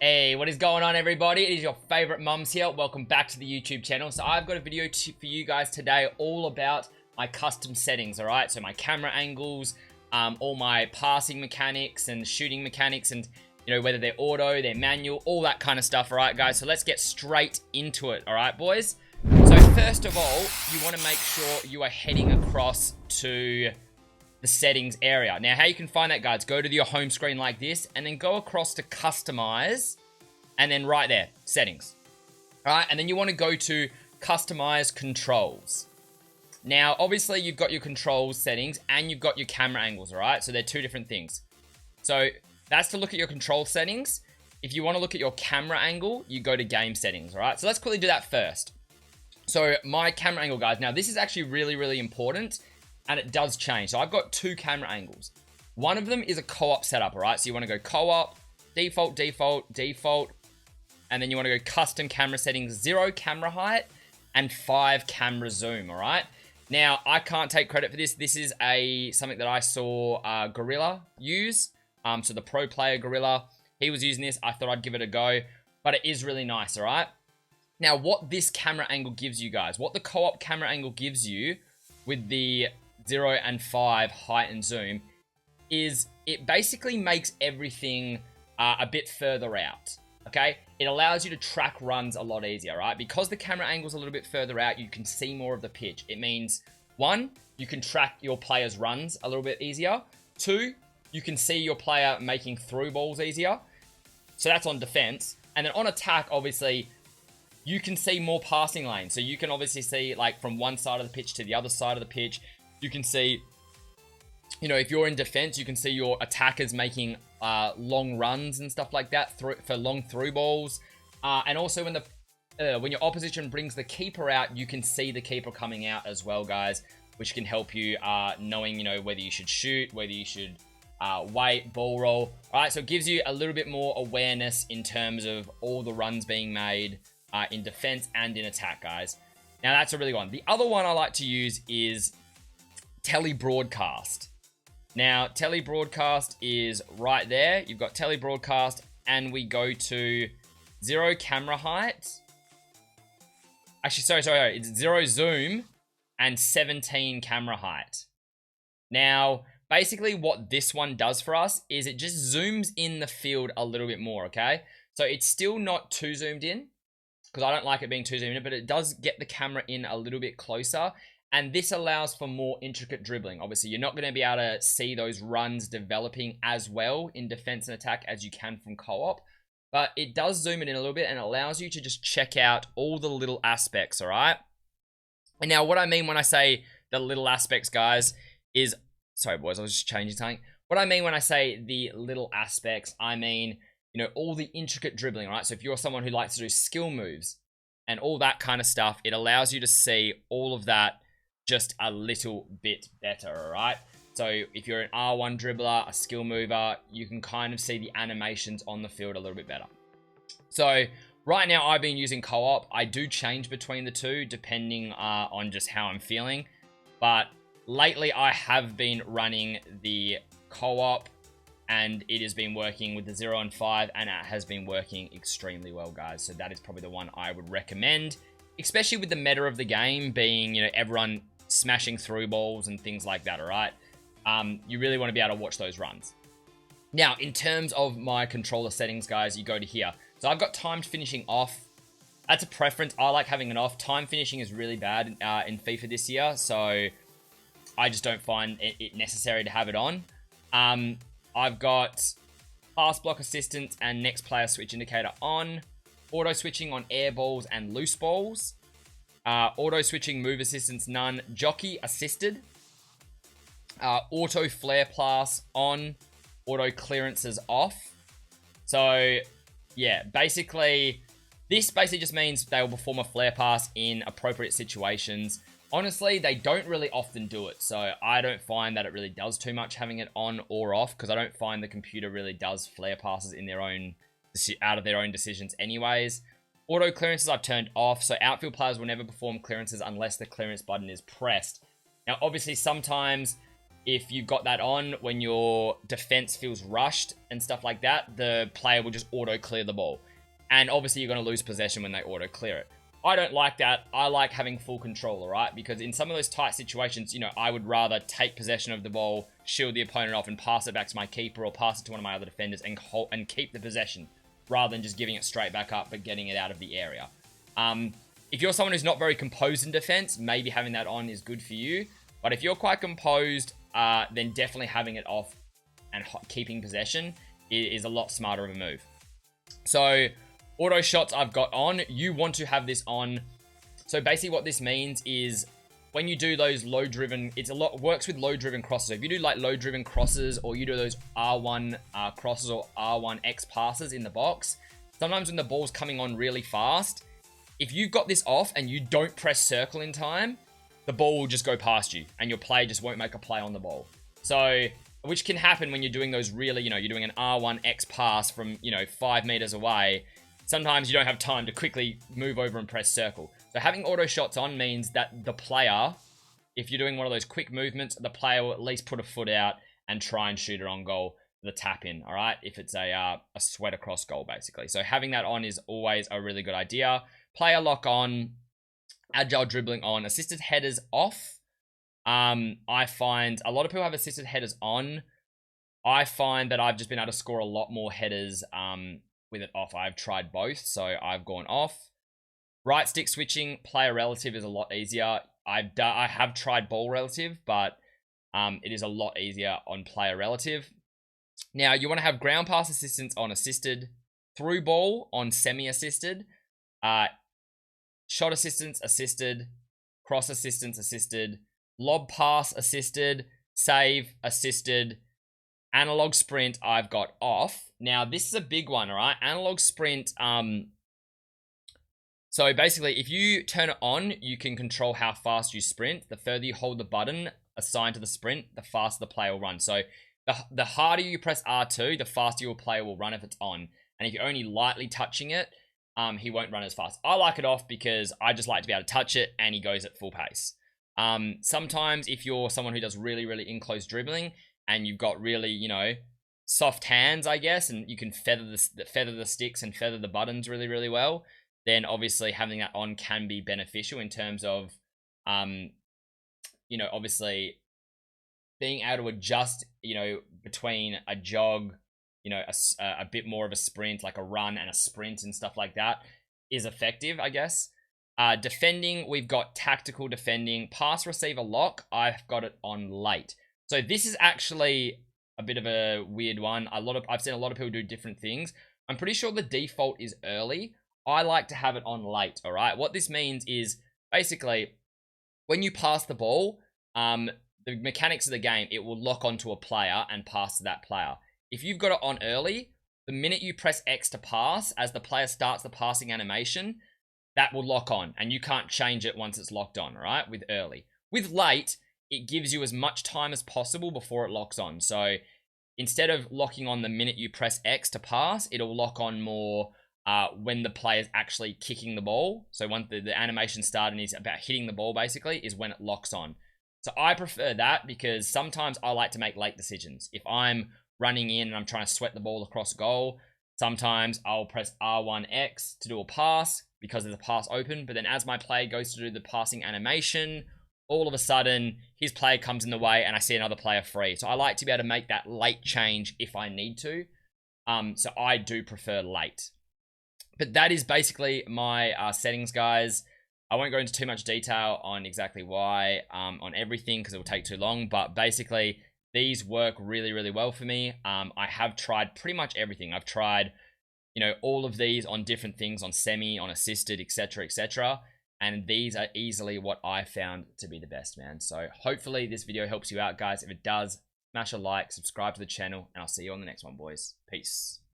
Hey, what is going on, everybody? It is your favorite mums here. Welcome back to the YouTube channel. So I've got a video for you guys today all about my custom settings, all right? So my camera angles, all my passing mechanics and shooting mechanics, and whether they're auto, they're manual, all that kind of stuff, all right, guys? So let's get straight into it, all right, boys? So first of all, you want to make sure you are heading across to the settings area. Now, how you can find that, guys, go to your home screen like this, and then go across to customize, and then right there, settings. All right, and then you want to go to customize controls. Now, obviously, you've got your controls settings, and you've got your camera angles, all right? So they're two different things. So that's to look at your control settings. If you want to look at your camera angle, you go to game settings, all right? So let's quickly do that first. So my camera angle, guys, now this is actually really, really important, and it does change. So I've got two camera angles. One of them is a co-op setup, all right? So you want to go co-op, default, default, default, and then you want to go custom camera settings, 0 camera height, and 5 camera zoom, all right? Now, I can't take credit for this. This is something that I saw Gorilla use. So the pro player Gorilla, he was using this. I thought I'd give it a go, but it is really nice, all right? Now, what this camera angle gives you guys, what the co-op camera angle gives you with the 0 and 5 height and zoom is it basically makes everything a bit further out, okay? It allows you to track runs a lot easier, right? Because the camera angle's a little bit further out, you can see more of the pitch. It means, 1, you can track your player's runs a little bit easier. 2, you can see your player making through balls easier. So that's on defense. And then on attack, obviously, you can see more passing lanes. So you can obviously see, like, from one side of the pitch to the other side of the pitch. You can see, if you're in defense, you can see your attackers making long runs and stuff like that for long through balls. And also when your opposition brings the keeper out, you can see the keeper coming out as well, guys, which can help you knowing, whether you should shoot, whether you should wait, ball roll. All right, so it gives you a little bit more awareness in terms of all the runs being made in defense and in attack, guys. Now, that's a really good one. The other one I like to use is Tele Broadcast. Now, Tele Broadcast is right there. You've got Tele Broadcast, and we go to 0 camera height. Actually, sorry. It's 0 zoom and 17 camera height. Now, basically what this one does for us is it just zooms in the field a little bit more, okay? So it's still not too zoomed in, because I don't like it being too zoomed in, but it does get the camera in a little bit closer. And this allows for more intricate dribbling. Obviously, you're not going to be able to see those runs developing as well in defense and attack as you can from co-op. But it does zoom it in a little bit and allows you to just check out all the little aspects, all right? And now what I mean when I say the little aspects, guys, is... Sorry, boys, I was just changing something. What I mean when I say the little aspects, I mean, all the intricate dribbling, all right? So if you're someone who likes to do skill moves and all that kind of stuff, it allows you to see all of that just a little bit better, all right? So if you're an R1 dribbler, a skill mover, you can kind of see the animations on the field a little bit better. So right now I've been using co-op. I do change between the two depending on just how I'm feeling. But lately I have been running the co-op, and it has been working with the 0 and 5, and it has been working extremely well, guys. So that is probably the one I would recommend, especially with the meta of the game being, everyone smashing through balls and things like that, all right? You really want to be able to watch those runs. Now, in terms of my controller settings, guys, you go to here. So I've got timed finishing off. That's a preference. I like having it off. Time finishing is really bad in FIFA this year, so I just don't find it necessary to have it on. I've got pass block assistance and next player switch indicator on. Auto switching on air balls and loose balls. Auto switching move assistance none. Jockey assisted. Auto flare pass on. Auto clearances off. So yeah, basically this just means they will perform a flare pass in appropriate situations. Honestly, they don't really often do it, so I don't find that it really does too much having it on or off, because I don't find the computer really does flare passes in out of their own decisions anyways. Auto clearances I've turned off, so outfield players will never perform clearances unless the clearance button is pressed. Now, obviously, sometimes if you've got that on, when your defense feels rushed and stuff like that, the player will just auto clear the ball. And obviously, you're going to lose possession when they auto clear it. I don't like that. I like having full control, all right? Because in some of those tight situations, you know, I would rather take possession of the ball, shield the opponent off, and pass it back to my keeper or pass it to one of my other defenders and keep the possession, rather than just giving it straight back up but getting it out of the area. If you're someone who's not very composed in defense, maybe having that on is good for you. But if you're quite composed, then definitely having it off and keeping possession is a lot smarter of a move. So, auto shots I've got on. You want to have this on. So basically what this means is when you do those low-driven, works with low-driven crosses. So if you do like low-driven crosses, or you do those R1 crosses or R1X passes in the box, sometimes when the ball's coming on really fast, if you've got this off and you don't press circle in time, the ball will just go past you and your player just won't make a play on the ball. So, which can happen when you're doing those really, you know, you're doing an R1X pass from, you know, 5 meters away. Sometimes you don't have time to quickly move over and press circle. So having auto shots on means that the player, if you're doing one of those quick movements, the player will at least put a foot out and try and shoot it on goal, the tap in, all right? If it's a sweat across goal, basically. So having that on is always a really good idea. Player lock on, agile dribbling on, assisted headers off. I find a lot of people have assisted headers on. I find that I've just been able to score a lot more headers with it off. I've tried both, so I've gone off. Right stick switching, player relative is a lot easier. I have tried ball relative, but it is a lot easier on player relative. Now, you want to have ground pass assistance on assisted, through ball on semi-assisted, shot assistance assisted, cross assistance assisted, lob pass assisted, save assisted, analog sprint I've got off. Now, this is a big one, all right? Analog sprint, so basically, if you turn it on, you can control how fast you sprint. The further you hold the button assigned to the sprint, the faster the player will run. So the harder you press R2, the faster your player will run if it's on. And if you're only lightly touching it, he won't run as fast. I like it off because I just like to be able to touch it and he goes at full pace. Sometimes if you're someone who does really, really in-close dribbling and you've got really, you know, soft hands, I guess, and you can feather the sticks and feather the buttons really, really well, then obviously having that on can be beneficial in terms of, you know, obviously being able to adjust, you know, between a jog, you know, a bit more of a sprint, like a run and a sprint and stuff like that is effective, I guess. Defending, we've got tactical defending. Pass receiver lock, I've got it on late. So this is actually a bit of a weird one. I've seen a lot of people do different things. I'm pretty sure the default is early. I like to have it on late, all right? What this means is basically when you pass the ball, the mechanics of the game, it will lock onto a player and pass to that player. If you've got it on early, the minute you press X to pass, as the player starts the passing animation, that will lock on and you can't change it once it's locked on, all right? With early. With late, it gives you as much time as possible before it locks on. So instead of locking on the minute you press X to pass, it'll lock on more when the player's actually kicking the ball. So once the animation started and he's about hitting the ball, basically, is when it locks on. So I prefer that because sometimes I like to make late decisions. If I'm running in and I'm trying to sweat the ball across goal, sometimes I'll press R1X to do a pass because there's a pass open. But then as my player goes to do the passing animation, all of a sudden his player comes in the way and I see another player free. So I like to be able to make that late change if I need to. So I do prefer late. But that is basically my settings, guys. I won't go into too much detail on exactly why on everything because it will take too long. But basically, these work really, really well for me. I have tried pretty much everything. I've tried, you know, all of these on different things, on semi, on assisted, etc., etc. And these are easily what I found to be the best, man. So hopefully this video helps you out, guys. If it does, smash a like, subscribe to the channel, and I'll see you on the next one, boys. Peace.